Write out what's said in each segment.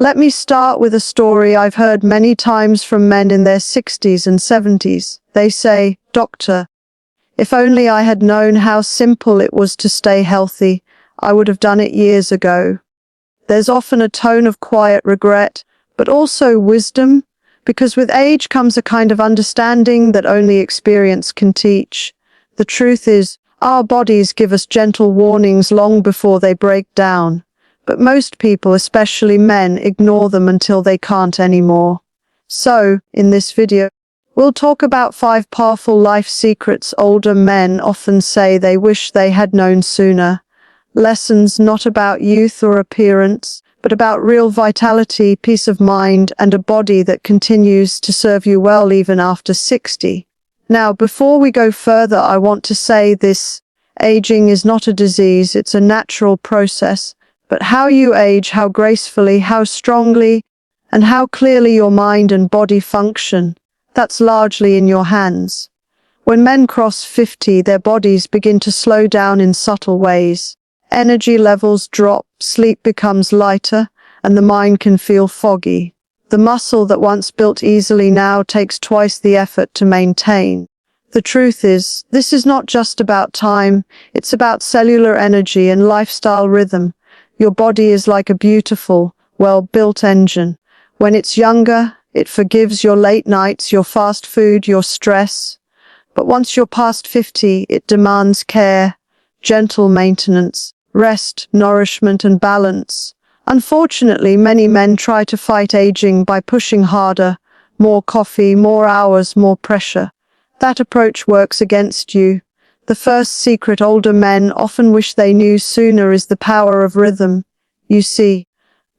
Let me start with a story I've heard many times from men in their 60s and 70s. They say, "Doctor, if only I had known how simple it was to stay healthy, I would have done it years ago." There's often a tone of quiet regret, but also wisdom, because with age comes a kind of understanding that only experience can teach. The truth is, our bodies give us gentle warnings long before they break down. But most people, especially men, ignore them until they can't anymore. So, in this video, we'll talk about 5 powerful life secrets older men often say they wish they had known sooner. Lessons not about youth or appearance, but about real vitality, peace of mind, and a body that continues to serve you well even after 60. Now, before we go further, I want to say this: aging is not a disease, it's a natural process. But how you age, how gracefully, how strongly, and how clearly your mind and body function, that's largely in your hands. When men cross 50, their bodies begin to slow down in subtle ways. Energy levels drop, sleep becomes lighter, and the mind can feel foggy. The muscle that once built easily now takes twice the effort to maintain. The truth is, this is not just about time, it's about cellular energy and lifestyle rhythm. Your body is like a beautiful, well-built engine. When it's younger, it forgives your late nights, your fast food, your stress. But once you're past 50, it demands care, gentle maintenance, rest, nourishment, and balance. Unfortunately, many men try to fight aging by pushing harder, more coffee, more hours, more pressure. That approach works against you. The first secret older men often wish they knew sooner is the power of rhythm. You see,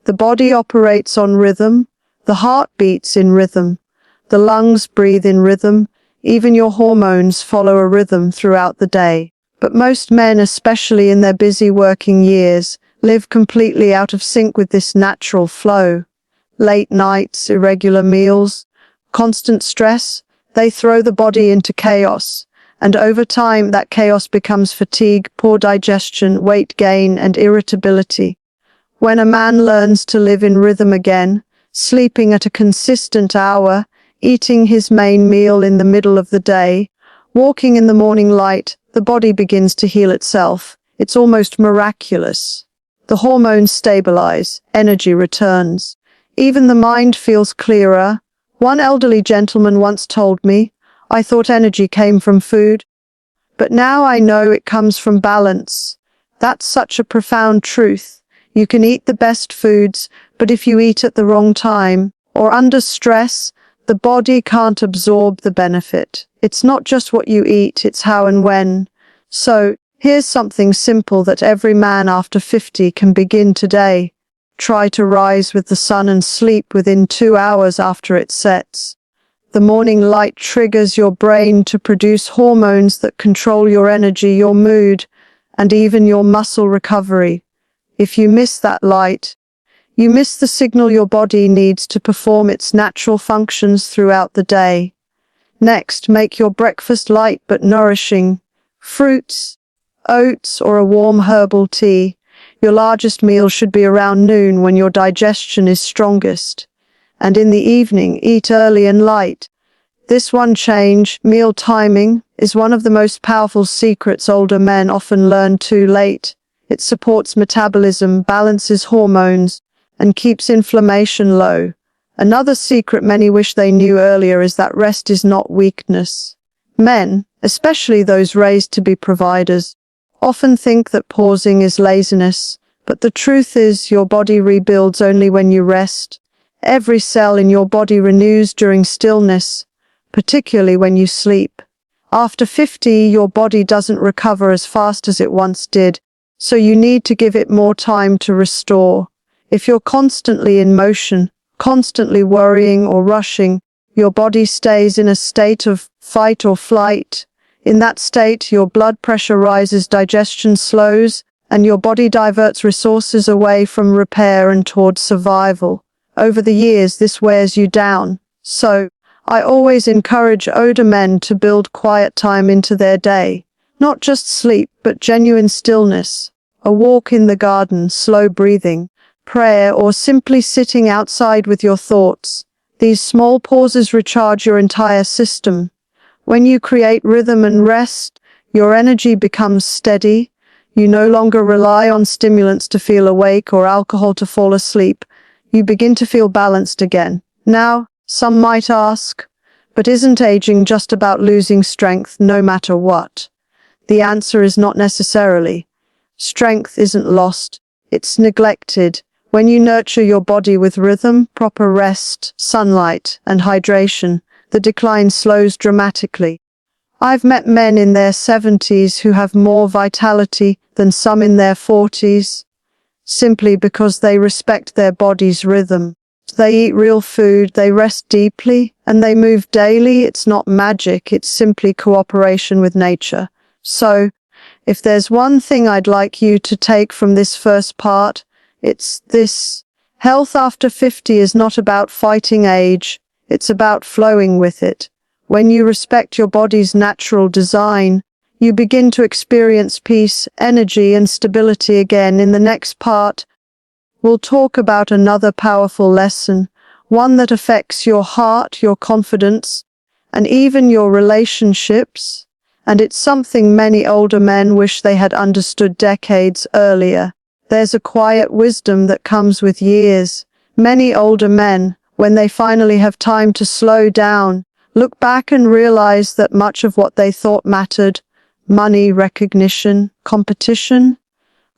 the body operates on rhythm, the heart beats in rhythm, the lungs breathe in rhythm, even your hormones follow a rhythm throughout the day. But most men, especially in their busy working years, live completely out of sync with this natural flow. Late nights, irregular meals, constant stress, they throw the body into chaos. And over time, that chaos becomes fatigue, poor digestion, weight gain, and irritability. When a man learns to live in rhythm again, sleeping at a consistent hour, eating his main meal in the middle of the day, walking in the morning light, the body begins to heal itself. It's almost miraculous. The hormones stabilize, energy returns. Even the mind feels clearer. One elderly gentleman once told me, "I thought energy came from food, but now I know it comes from balance." That's such a profound truth. You can eat the best foods, but if you eat at the wrong time, or under stress, the body can't absorb the benefit. It's not just what you eat, it's how and when. So, here's something simple that every man after 50 can begin today. Try to rise with the sun and sleep within 2 hours after it sets. The morning light triggers your brain to produce hormones that control your energy, your mood, and even your muscle recovery. If you miss that light, you miss the signal your body needs to perform its natural functions throughout the day. Next, make your breakfast light but nourishing. Fruits, oats, or a warm herbal tea. Your largest meal should be around noon when your digestion is strongest. And in the evening, eat early and light. This one change, meal timing, is one of the most powerful secrets older men often learn too late. It supports metabolism, balances hormones, and keeps inflammation low. Another secret many wish they knew earlier is that rest is not weakness. Men, especially those raised to be providers, often think that pausing is laziness, but the truth is your body rebuilds only when you rest. Every cell in your body renews during stillness, particularly when you sleep. After 50, your body doesn't recover as fast as it once did, so you need to give it more time to restore. If you're constantly in motion, constantly worrying or rushing, your body stays in a state of fight or flight. In that state, your blood pressure rises, digestion slows, and your body diverts resources away from repair and towards survival. Over the years, this wears you down. So, I always encourage older men to build quiet time into their day. Not just sleep, but genuine stillness. A walk in the garden, slow breathing, prayer, or simply sitting outside with your thoughts. These small pauses recharge your entire system. When you create rhythm and rest, your energy becomes steady. You no longer rely on stimulants to feel awake or alcohol to fall asleep. You begin to feel balanced again. Now, some might ask, but isn't aging just about losing strength no matter what? The answer is not necessarily. Strength isn't lost, it's neglected. When you nurture your body with rhythm, proper rest, sunlight, and hydration, the decline slows dramatically. I've met men in their 70s who have more vitality than some in their 40s, simply because they respect their body's rhythm. They eat real food, they rest deeply, and they move daily. It's not magic, it's simply cooperation with nature. So, if there's one thing I'd like you to take from this first part, it's this. Health after 50 is not about fighting age, it's about flowing with it. When you respect your body's natural design, you begin to experience peace, energy, and stability again. In the next part, we'll talk about another powerful lesson, one that affects your heart, your confidence, and even your relationships. And it's something many older men wish they had understood decades earlier. There's a quiet wisdom that comes with years. Many older men, when they finally have time to slow down, look back and realize that much of what they thought mattered, money, recognition, competition,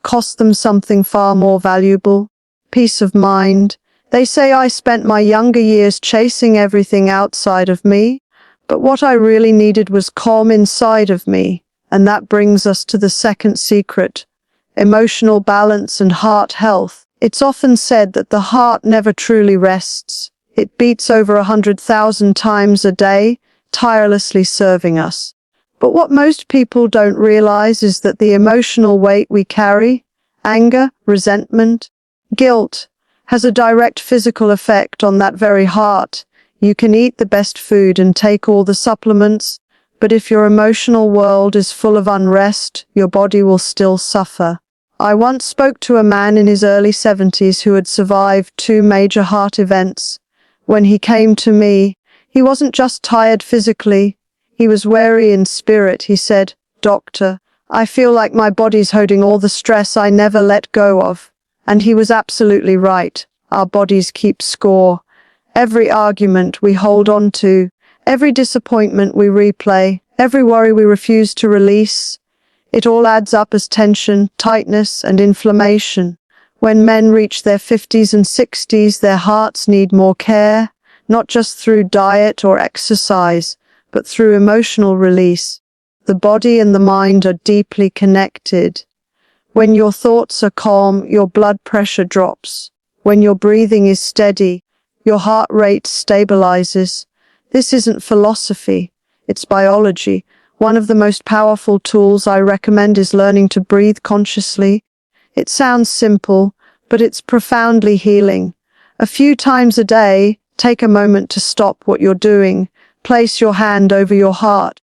cost them something far more valuable, peace of mind. They say, I spent my younger years chasing everything outside of me, but what I really needed was calm inside of me. And that brings us to the second secret, emotional balance and heart health. It's often said that the heart never truly rests. It beats over 100,000 times a day, tirelessly serving us. But what most people don't realize is that the emotional weight we carry, anger, resentment, guilt, has a direct physical effect on that very heart. You can eat the best food and take all the supplements, but if your emotional world is full of unrest, your body will still suffer. I once spoke to a man in his early 70s who had survived 2 major heart events. When he came to me, he wasn't just tired physically, he was weary in spirit. He said, "Doctor, I feel like my body's holding all the stress I never let go of." And he was absolutely right. Our bodies keep score. Every argument we hold on to, every disappointment we replay, every worry we refuse to release, it all adds up as tension, tightness, and inflammation. When men reach their 50s and 60s, their hearts need more care, not just through diet or exercise, but through emotional release. The body and the mind are deeply connected. When your thoughts are calm, your blood pressure drops. When your breathing is steady, your heart rate stabilizes. This isn't philosophy, it's biology. One of the most powerful tools I recommend is learning to breathe consciously. It sounds simple, but it's profoundly healing. A few times a day, take a moment to stop what you're doing, place your hand over your heart,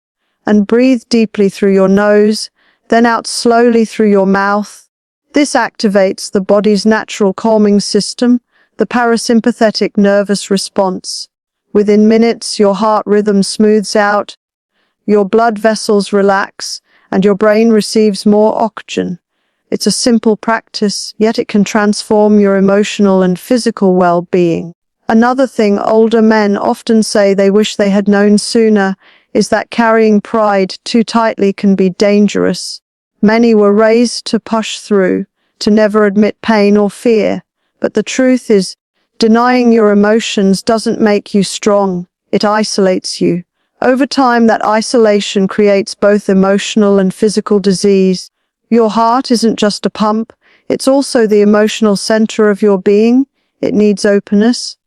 and breathe deeply through your nose, then out slowly through your mouth. This activates the body's natural calming system, the parasympathetic nervous response. Within minutes, your heart rhythm smooths out, your blood vessels relax, and your brain receives more oxygen. It's a simple practice, yet it can transform your emotional and physical well-being. Another thing older men often say they wish they had known sooner is that carrying pride too tightly can be dangerous. Many were raised to push through, to never admit pain or fear. But the truth is, denying your emotions doesn't make you strong, it isolates you. Over time, that isolation creates both emotional and physical disease. Your heart isn't just a pump, it's also the emotional center of your being. It needs openness,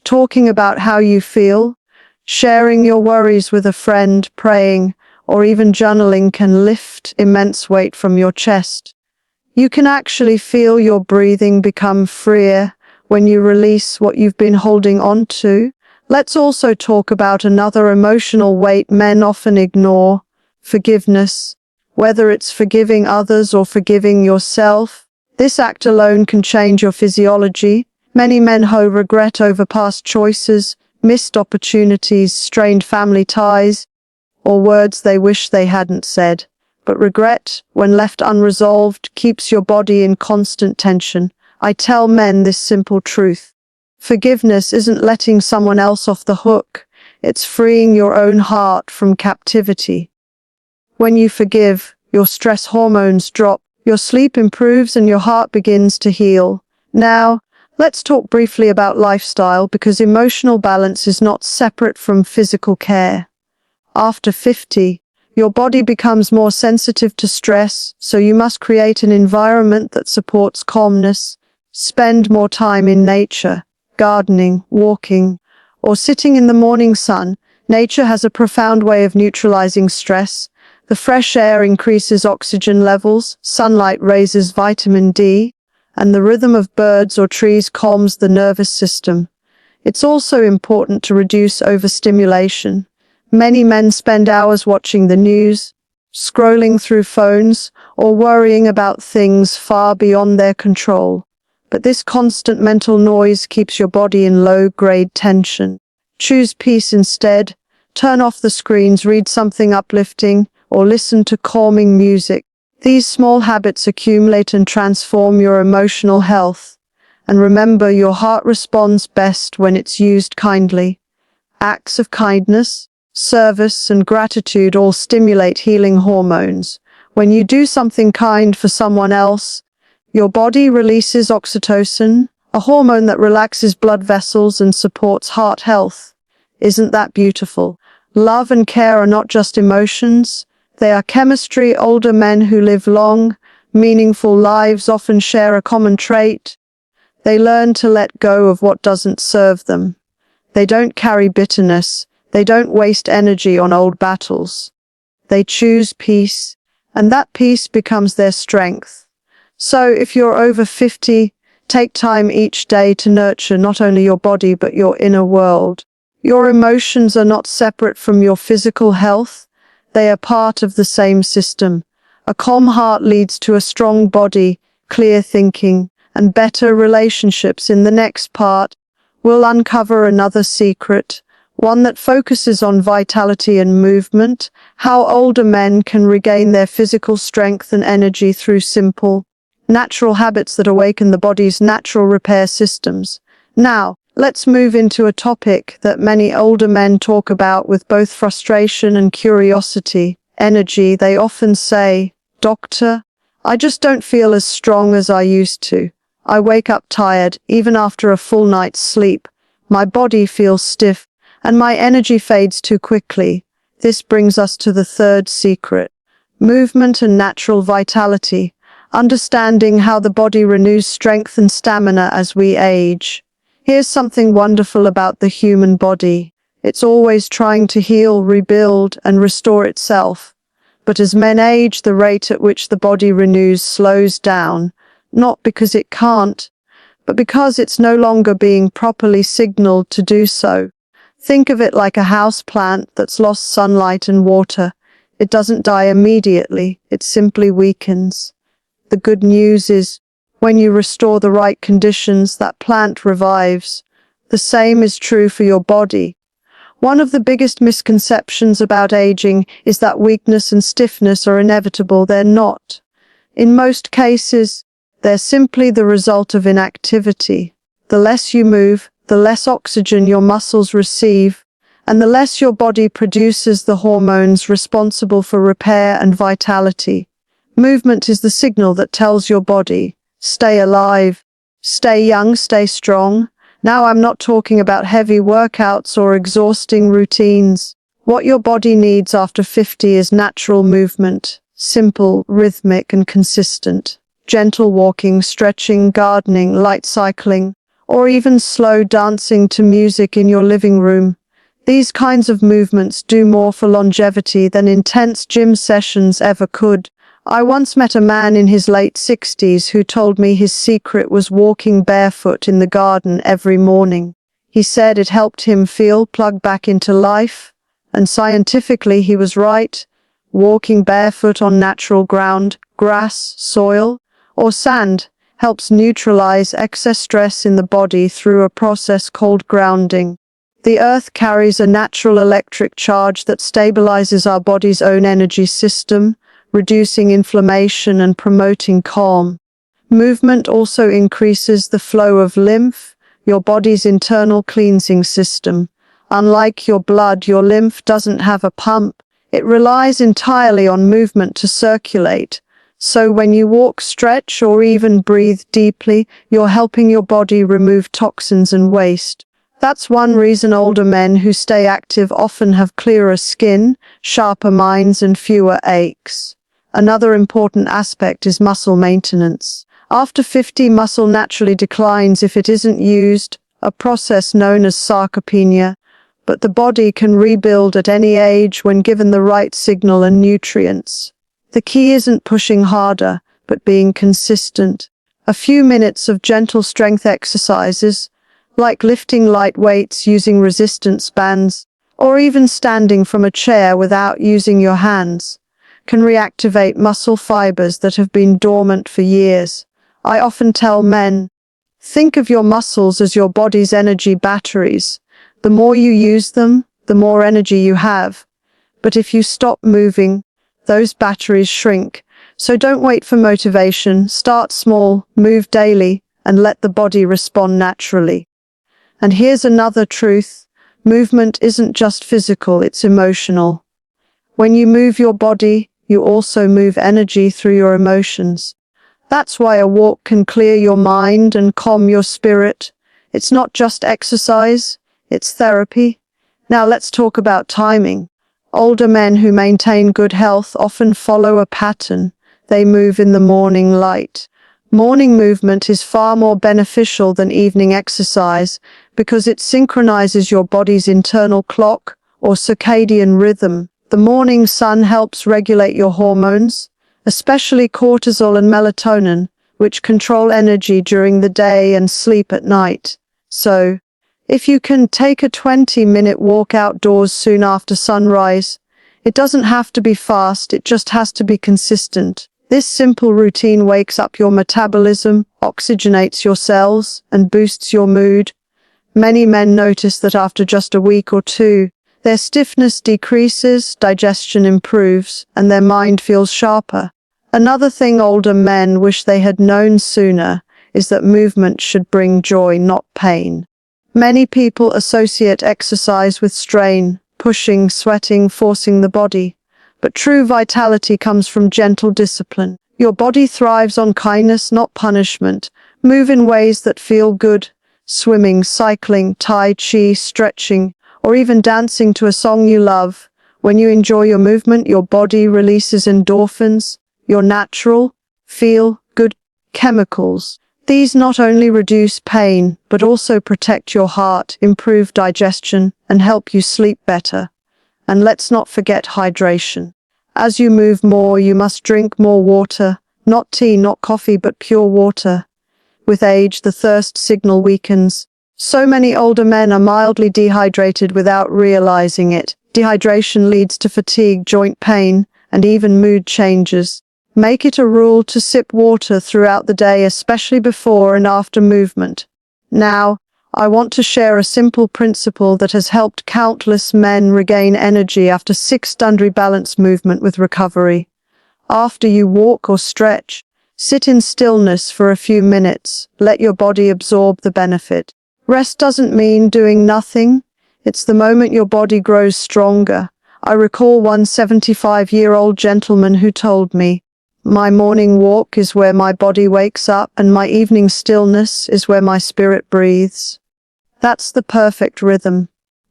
talking about how you feel, sharing your worries with a friend, praying, or even journaling can lift immense weight from your chest. You can actually feel your breathing become freer when you release what you've been holding on to. Let's also talk about another emotional weight men often ignore, forgiveness. Whether it's forgiving others or forgiving yourself, This act alone can change your physiology. Many men hold regret over past choices, missed opportunities, strained family ties, or words they wish they hadn't said. But regret, when left unresolved, keeps your body in constant tension. I tell men this simple truth. Forgiveness isn't letting someone else off the hook. It's freeing your own heart from captivity. When you forgive, your stress hormones drop, your sleep improves, and your heart begins to heal. Now, let's talk briefly about lifestyle, because emotional balance is not separate from physical care. After 50, your body becomes more sensitive to stress, so you must create an environment that supports calmness. Spend more time in nature, gardening, walking, or sitting in the morning sun. Nature has a profound way of neutralizing stress. The fresh air increases oxygen levels, sunlight raises vitamin D, and the rhythm of birds or trees calms the nervous system. It's also important to reduce overstimulation. Many men spend hours watching the news, scrolling through phones, or worrying about things far beyond their control. But this constant mental noise keeps your body in low-grade tension. Choose peace instead. Turn off the screens, read something uplifting, or listen to calming music. These small habits accumulate and transform your emotional health. And remember, your heart responds best when it's used kindly. Acts of kindness, service, and gratitude all stimulate healing hormones. When you do something kind for someone else, your body releases oxytocin, a hormone that relaxes blood vessels and supports heart health. Isn't that beautiful? Love and care are not just emotions, they are chemistry. Older men who live long, meaningful lives often share a common trait. They learn to let go of what doesn't serve them. They don't carry bitterness. They don't waste energy on old battles. They choose peace, and that peace becomes their strength. So if you're over 50, take time each day to nurture not only your body but your inner world. Your emotions are not separate from your physical health. They are part of the same system. A calm heart leads to a strong body, clear thinking, and better relationships. In the next part, we'll uncover another secret, one that focuses on vitality and movement, how older men can regain their physical strength and energy through simple, natural habits that awaken the body's natural repair systems. Now, let's move into a topic that many older men talk about with both frustration and curiosity: energy. They often say, "Doctor, I just don't feel as strong as I used to. I wake up tired, even after a full night's sleep. My body feels stiff, and my energy fades too quickly." This brings us to the third secret: movement and natural vitality, understanding how the body renews strength and stamina as we age. Here's something wonderful about the human body. It's always trying to heal, rebuild, and restore itself. But as men age, the rate at which the body renews slows down, not because it can't, but because it's no longer being properly signaled to do so. Think of it like a house plant that's lost sunlight and water. It doesn't die immediately, it simply weakens. The good news is, when you restore the right conditions, that plant revives. The same is true for your body. One of the biggest misconceptions about aging is that weakness and stiffness are inevitable. They're not. In most cases, they're simply the result of inactivity. The less you move, the less oxygen your muscles receive, and the less your body produces the hormones responsible for repair and vitality. Movement is the signal that tells your body, stay alive, stay young, stay strong. Now, I'm not talking about heavy workouts or exhausting routines. What your body needs after 50 is natural movement, simple, rhythmic, and consistent. Gentle walking, stretching, gardening, light cycling, or even slow dancing to music in your living room. These kinds of movements do more for longevity than intense gym sessions ever could. I once met a man in his late 60s who told me his secret was walking barefoot in the garden every morning. He said it helped him feel plugged back into life, and scientifically he was right. Walking barefoot on natural ground, grass, soil, or sand, helps neutralize excess stress in the body through a process called grounding. The earth carries a natural electric charge that stabilizes our body's own energy system, reducing inflammation and promoting calm. Movement also increases the flow of lymph, your body's internal cleansing system. Unlike your blood, your lymph doesn't have a pump. It relies entirely on movement to circulate. So when you walk, stretch, or even breathe deeply, you're helping your body remove toxins and waste. That's one reason older men who stay active often have clearer skin, sharper minds, and fewer aches. Another important aspect is muscle maintenance. After 50, muscle naturally declines if it isn't used, a process known as sarcopenia, but the body can rebuild at any age when given the right signal and nutrients. The key isn't pushing harder, but being consistent. A few minutes of gentle strength exercises, like lifting light weights using resistance bands, or even standing from a chair without using your hands, can reactivate muscle fibers that have been dormant for years. I often tell men, think of your muscles as your body's energy batteries. The more you use them, the more energy you have. But if you stop moving, those batteries shrink. So don't wait for motivation. Start small, move daily, and let the body respond naturally. And here's another truth. Movement isn't just physical, it's emotional. When you move your body, you also move energy through your emotions. That's why a walk can clear your mind and calm your spirit. It's not just exercise, it's therapy. Now let's talk about timing. Older men who maintain good health often follow a pattern. They move in the morning light. Morning movement is far more beneficial than evening exercise because it synchronizes your body's internal clock or circadian rhythm. The morning sun helps regulate your hormones, especially cortisol and melatonin, which control energy during the day and sleep at night. So, if you can take a 20-minute walk outdoors soon after sunrise, it doesn't have to be fast, it just has to be consistent. This simple routine wakes up your metabolism, oxygenates your cells, and boosts your mood. Many men notice that after just a week or two, their stiffness decreases, digestion improves, and their mind feels sharper. Another thing older men wish they had known sooner is that movement should bring joy, not pain. Many people associate exercise with strain, pushing, sweating, forcing the body. But true vitality comes from gentle discipline. Your body thrives on kindness, not punishment. Move in ways that feel good. Swimming, cycling, tai chi, stretching, or even dancing to a song you love. When you enjoy your movement, your body releases endorphins, your natural, feel-good chemicals. These not only reduce pain, but also protect your heart, improve digestion, and help you sleep better. And let's not forget hydration. As you move more, you must drink more water. Not tea, not coffee, but pure water. With age, the thirst signal weakens. So many older men are mildly dehydrated without realizing it. Dehydration leads to fatigue, joint pain, and even mood changes. Make it a rule to sip water throughout the day, especially before and after movement. Now, I want to share a simple principle that has helped countless men regain energy after 6 balance movement with recovery. After you walk or stretch, sit in stillness for a few minutes. Let your body absorb the benefit. Rest doesn't mean doing nothing. It's the moment your body grows stronger. I recall one 75-year-old gentleman who told me, "My morning walk is where my body wakes up, and my evening stillness is where my spirit breathes." That's the perfect rhythm.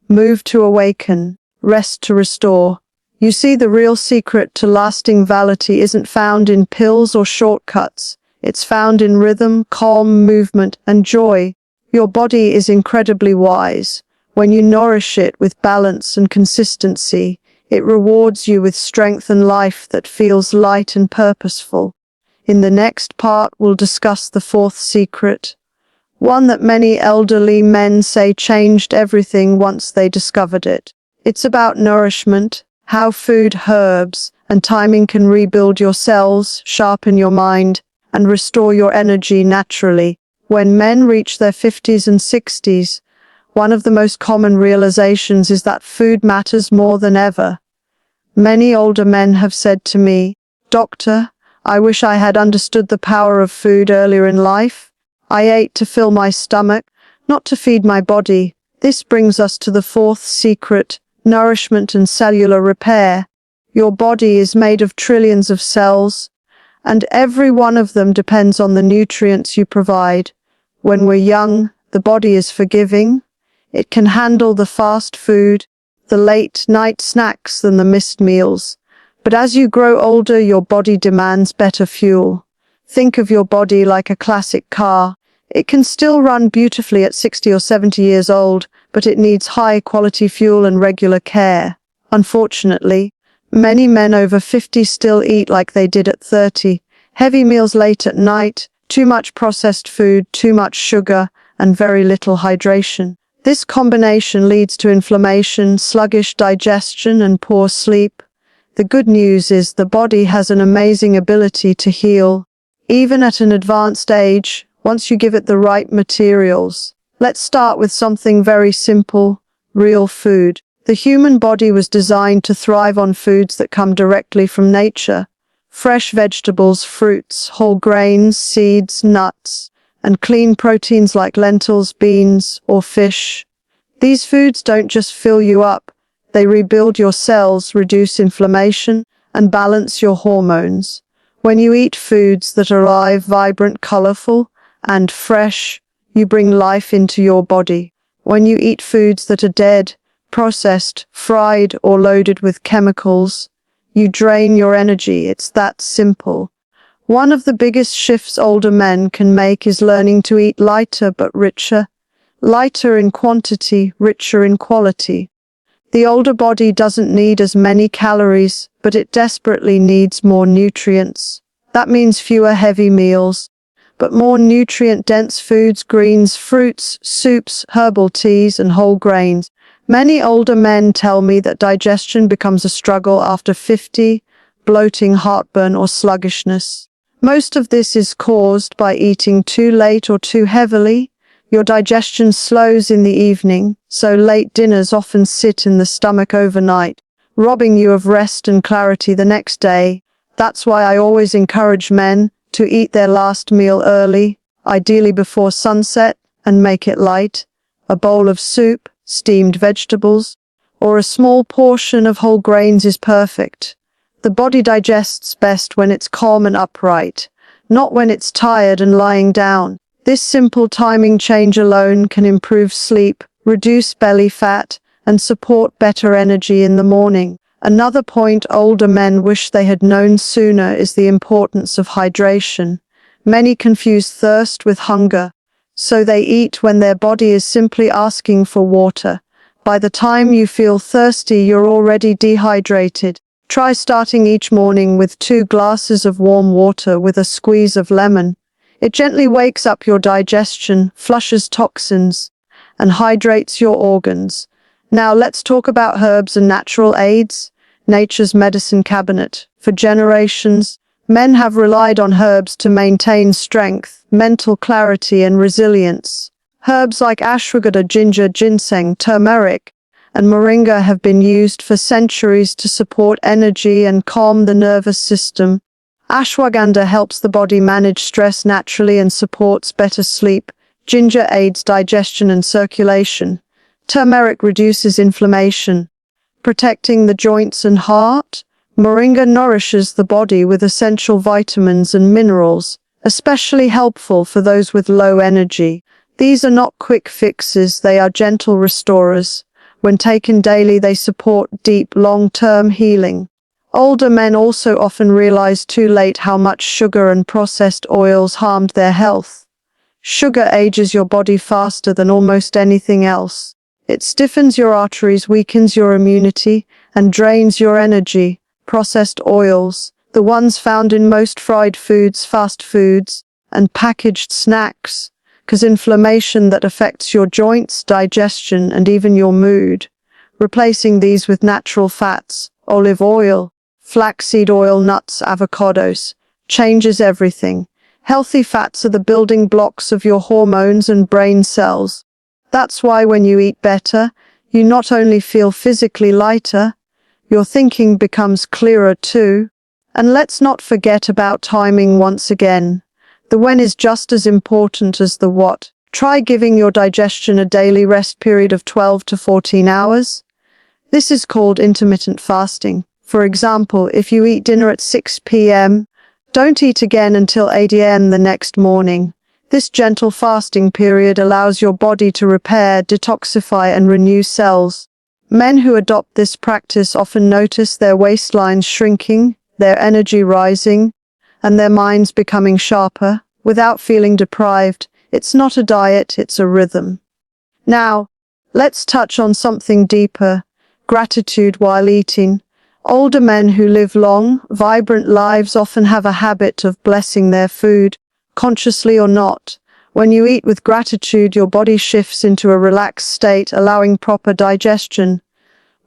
Move to awaken, rest to restore. You see, the real secret to lasting vitality isn't found in pills or shortcuts. It's found in rhythm, calm movement, and joy. Your body is incredibly wise. When you nourish it with balance and consistency, it rewards you with strength and life that feels light and purposeful. In the next part, we'll discuss the fourth secret, one that many elderly men say changed everything once they discovered it. It's about nourishment, how food, herbs, and timing can rebuild your cells, sharpen your mind, and restore your energy naturally. When men reach their 50s and 60s, one of the most common realizations is that food matters more than ever. Many older men have said to me, "Doctor, I wish I had understood the power of food earlier in life. I ate to fill my stomach, not to feed my body." This brings us to the fourth secret: nourishment and cellular repair. Your body is made of trillions of cells, and every one of them depends on the nutrients you provide. When we're young, the body is forgiving. It can handle the fast food, the late night snacks, and the missed meals. But as you grow older, your body demands better fuel. Think of your body like a classic car. It can still run beautifully at 60 or 70 years old, but it needs high-quality fuel and regular care. Unfortunately, many men over 50 still eat like they did at 30. Heavy meals late at night, too much processed food, too much sugar, and very little hydration. This combination leads to inflammation, sluggish digestion, and poor sleep. The good news is the body has an amazing ability to heal, even at an advanced age, once you give it the right materials. Let's start with something very simple: real food. The human body was designed to thrive on foods that come directly from nature. Fresh vegetables, fruits, whole grains, seeds, nuts, and clean proteins like lentils, beans, or fish. These foods don't just fill you up, they rebuild your cells, reduce inflammation, and balance your hormones. When you eat foods that are alive, vibrant, colorful, and fresh, you bring life into your body. When you eat foods that are dead, processed, fried, or loaded with chemicals, you drain your energy. It's that simple. One of the biggest shifts older men can make is learning to eat lighter but richer. Lighter in quantity, richer in quality. The older body doesn't need as many calories, but it desperately needs more nutrients. That means fewer heavy meals, but more nutrient-dense foods: greens, fruits, soups, herbal teas, and whole grains. Many older men tell me that digestion becomes a struggle after 50, bloating, heartburn, or sluggishness. Most of this is caused by eating too late or too heavily. Your digestion slows in the evening, so late dinners often sit in the stomach overnight, robbing you of rest and clarity the next day. That's why I always encourage men to eat their last meal early, ideally before sunset, and make it light. A bowl of soup, steamed vegetables, or a small portion of whole grains is perfect. The body digests best when it's calm and upright, not when it's tired and lying down. This simple timing change alone can improve sleep, reduce belly fat, and support better energy in the morning. Another point older men wish they had known sooner is the importance of hydration. Many confuse thirst with hunger, so they eat when their body is simply asking for water. By the time you feel thirsty, you're already dehydrated. Try starting each morning with 2 glasses of warm water with a squeeze of lemon. It gently wakes up your digestion, flushes toxins, and hydrates your organs. Now let's talk about herbs and natural aids. Nature's medicine cabinet. For generations, men have relied on herbs to maintain strength, mental clarity, and resilience. Herbs like ashwagandha, ginger, ginseng, turmeric, and moringa have been used for centuries to support energy and calm the nervous system. Ashwagandha helps the body manage stress naturally and supports better sleep. Ginger aids digestion and circulation. Turmeric reduces inflammation, protecting the joints and heart. Moringa nourishes the body with essential vitamins and minerals, especially helpful for those with low energy. These are not quick fixes, they are gentle restorers. When taken daily, they support deep, long-term healing. Older men also often realize too late how much sugar and processed oils harmed their health. Sugar ages your body faster than almost anything else. It stiffens your arteries, weakens your immunity, and drains your energy. Processed oils, the ones found in most fried foods, fast foods, and packaged snacks, cause inflammation that affects your joints, digestion, and even your mood. Replacing these with natural fats, olive oil, flaxseed oil, nuts, avocados, changes everything. Healthy fats are the building blocks of your hormones and brain cells. That's why when you eat better, you not only feel physically lighter, your thinking becomes clearer too. And let's not forget about timing once again. The when is just as important as the what. Try giving your digestion a daily rest period of 12 to 14 hours. This is called intermittent fasting. For example, if you eat dinner at 6 p.m., don't eat again until 8 a.m. the next morning. This gentle fasting period allows your body to repair, detoxify, and renew cells. Men who adopt this practice often notice their waistlines shrinking, their energy rising, and their minds becoming sharper, without feeling deprived. It's not a diet, it's a rhythm. Now, let's touch on something deeper: gratitude while eating. Older men who live long, vibrant lives often have a habit of blessing their food, consciously or not. When you eat with gratitude, your body shifts into a relaxed state, allowing proper digestion.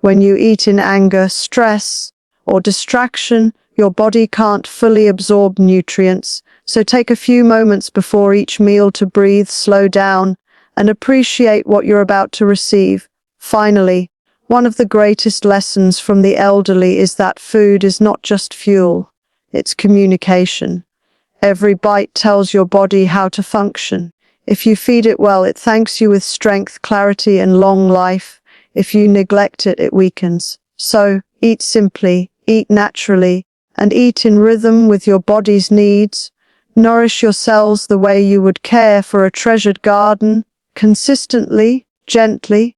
When you eat in anger, stress, or distraction, your body can't fully absorb nutrients. So take a few moments before each meal to breathe, slow down, and appreciate what you're about to receive. Finally, one of the greatest lessons from the elderly is that food is not just fuel, it's communication. Every bite tells your body how to function. If you feed it well, it thanks you with strength, clarity, and long life. If you neglect it, it weakens. So, eat simply, eat naturally, and eat in rhythm with your body's needs. Nourish your cells the way you would care for a treasured garden, consistently, gently,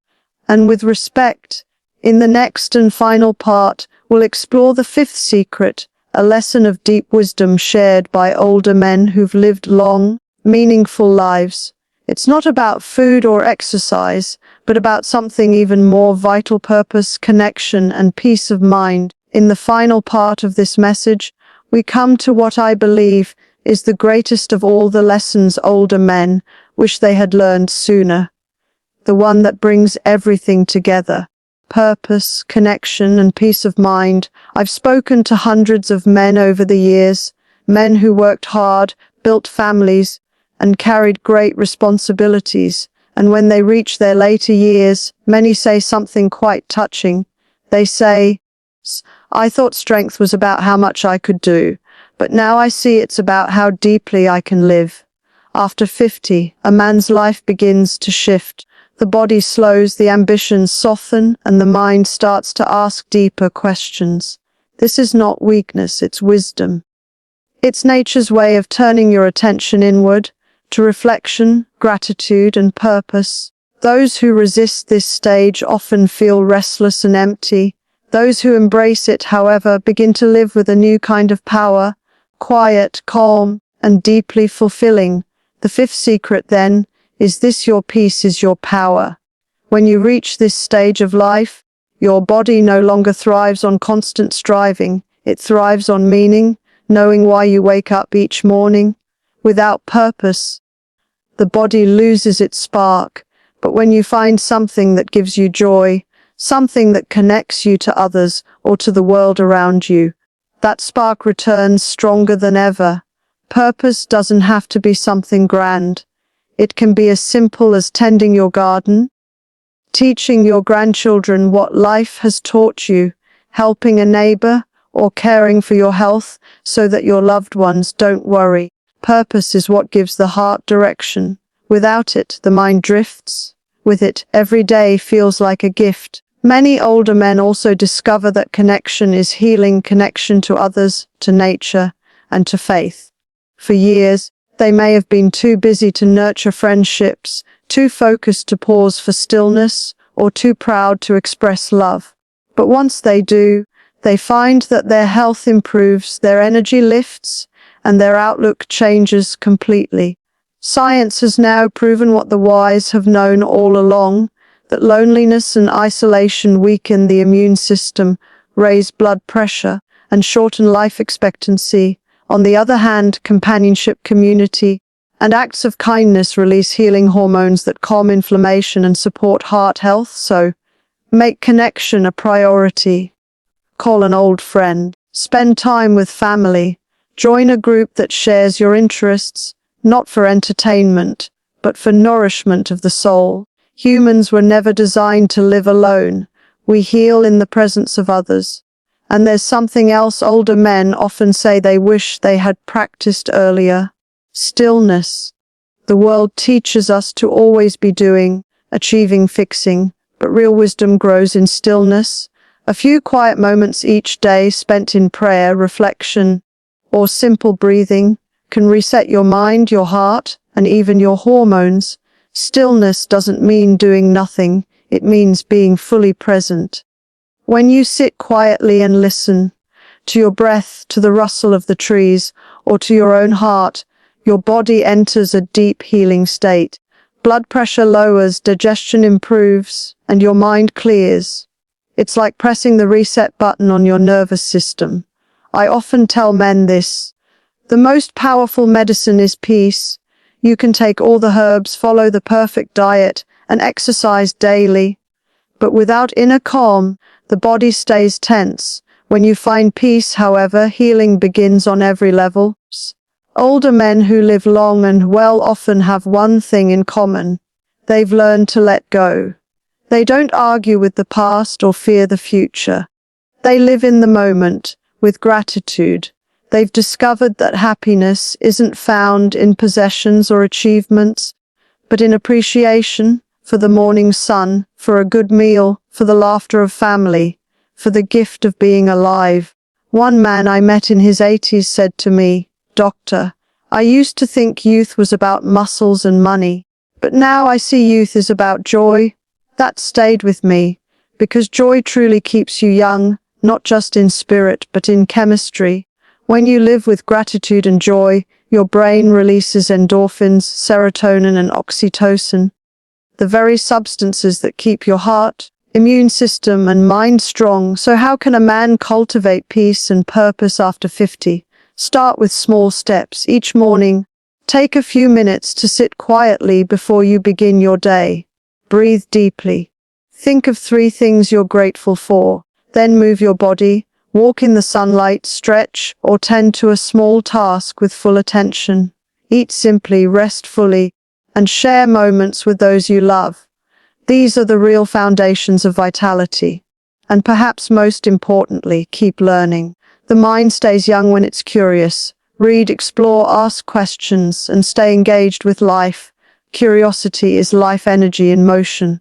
and with respect. In the next and final part, we'll explore the fifth secret, a lesson of deep wisdom shared by older men who've lived long, meaningful lives. It's not about food or exercise, but about something even more vital: purpose, connection, and peace of mind. In the final part of this message, we come to what I believe is the greatest of all the lessons older men wish they had learned sooner. The one that brings everything together: purpose, connection, and peace of mind. I've spoken to hundreds of men over the years, men who worked hard, built families, and carried great responsibilities. And when they reach their later years, many say something quite touching. They say, "I thought strength was about how much I could do, but now I see it's about how deeply I can live." After 50, a man's life begins to shift. The body slows, the ambitions soften, and the mind starts to ask deeper questions. This is not weakness, it's wisdom. It's nature's way of turning your attention inward, to reflection, gratitude, and purpose. Those who resist this stage often feel restless and empty. Those who embrace it, however, begin to live with a new kind of power, quiet, calm, and deeply fulfilling. The fifth secret, then, is this: your peace is your power. When you reach this stage of life, your body no longer thrives on constant striving. It thrives on meaning, knowing why you wake up each morning. Without purpose, the body loses its spark. But when you find something that gives you joy, something that connects you to others or to the world around you, that spark returns stronger than ever. Purpose doesn't have to be something grand. It can be as simple as tending your garden, teaching your grandchildren what life has taught you, helping a neighbor, or caring for your health so that your loved ones don't worry. Purpose is what gives the heart direction. Without it, the mind drifts. With it, every day feels like a gift. Many older men also discover that connection is healing: connection to others, to nature, and to faith. For years, they may have been too busy to nurture friendships, too focused to pause for stillness, or too proud to express love. But once they do, they find that their health improves, their energy lifts, and their outlook changes completely. Science has now proven what the wise have known all along, that loneliness and isolation weaken the immune system, raise blood pressure, and shorten life expectancy. On the other hand, companionship, community, and acts of kindness release healing hormones that calm inflammation and support heart health. So, make connection a priority. Call an old friend. Spend time with family. Join a group that shares your interests, not for entertainment, but for nourishment of the soul. Humans were never designed to live alone. We heal in the presence of others. And there's something else older men often say they wish they had practiced earlier. Stillness. The world teaches us to always be doing, achieving, fixing, but real wisdom grows in stillness. A few quiet moments each day spent in prayer, reflection, or simple breathing can reset your mind, your heart, and even your hormones. Stillness doesn't mean doing nothing, it means being fully present. When you sit quietly and listen to your breath, to the rustle of the trees, or to your own heart, your body enters a deep healing state. Blood pressure lowers, digestion improves, and your mind clears. It's like pressing the reset button on your nervous system. I often tell men this. The most powerful medicine is peace. You can take all the herbs, follow the perfect diet, and exercise daily. But without inner calm, the body stays tense. When you find peace, however, healing begins on every level. Older men who live long and well often have one thing in common. They've learned to let go. They don't argue with the past or fear the future. They live in the moment, with gratitude. They've discovered that happiness isn't found in possessions or achievements, but in appreciation for the morning sun, for a good meal, for the laughter of family, for the gift of being alive. One man I met in his 80s said to me, "Doctor, I used to think youth was about muscles and money, but now I see youth is about joy." That stayed with me, because joy truly keeps you young, not just in spirit, but in chemistry. When you live with gratitude and joy, your brain releases endorphins, serotonin, and oxytocin, the very substances that keep your heart, immune system, and mind strong. So how can a man cultivate peace and purpose after 50? Start with small steps. Each morning, take a few minutes to sit quietly before you begin your day. Breathe deeply. Think of 3 things you're grateful for. Then move your body, walk in the sunlight, stretch, or tend to a small task with full attention. Eat simply, rest fully, and share moments with those you love. These are the real foundations of vitality. And perhaps most importantly, keep learning. The mind stays young when it's curious. Read, explore, ask questions, and stay engaged with life. Curiosity is life energy in motion.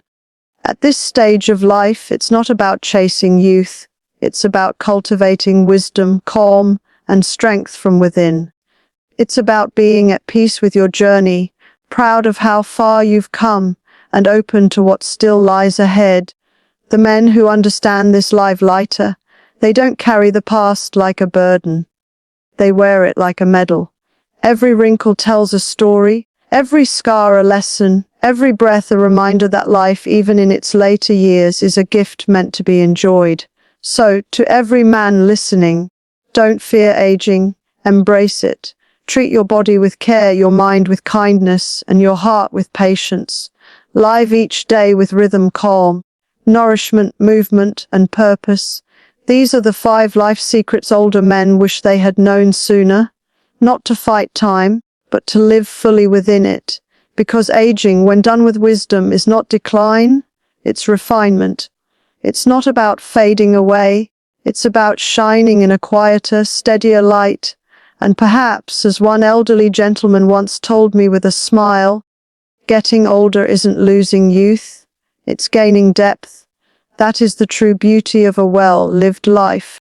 At this stage of life, it's not about chasing youth. It's about cultivating wisdom, calm, and strength from within. It's about being at peace with your journey, proud of how far you've come, and open to what still lies ahead. The men who understand this live lighter. They don't carry the past like a burden. They wear it like a medal. Every wrinkle tells a story, every scar a lesson, every breath a reminder that life, even in its later years, is a gift meant to be enjoyed. So, to every man listening, don't fear aging, embrace it. Treat your body with care, your mind with kindness, and your heart with patience. Live each day with rhythm, calm, nourishment, movement, and purpose. These are the 5 life secrets older men wish they had known sooner. Not to fight time, but to live fully within it. Because aging, when done with wisdom, is not decline, it's refinement. It's not about fading away, it's about shining in a quieter, steadier light. And perhaps, as one elderly gentleman once told me with a smile, getting older isn't losing youth, it's gaining depth. That is the true beauty of a well-lived life.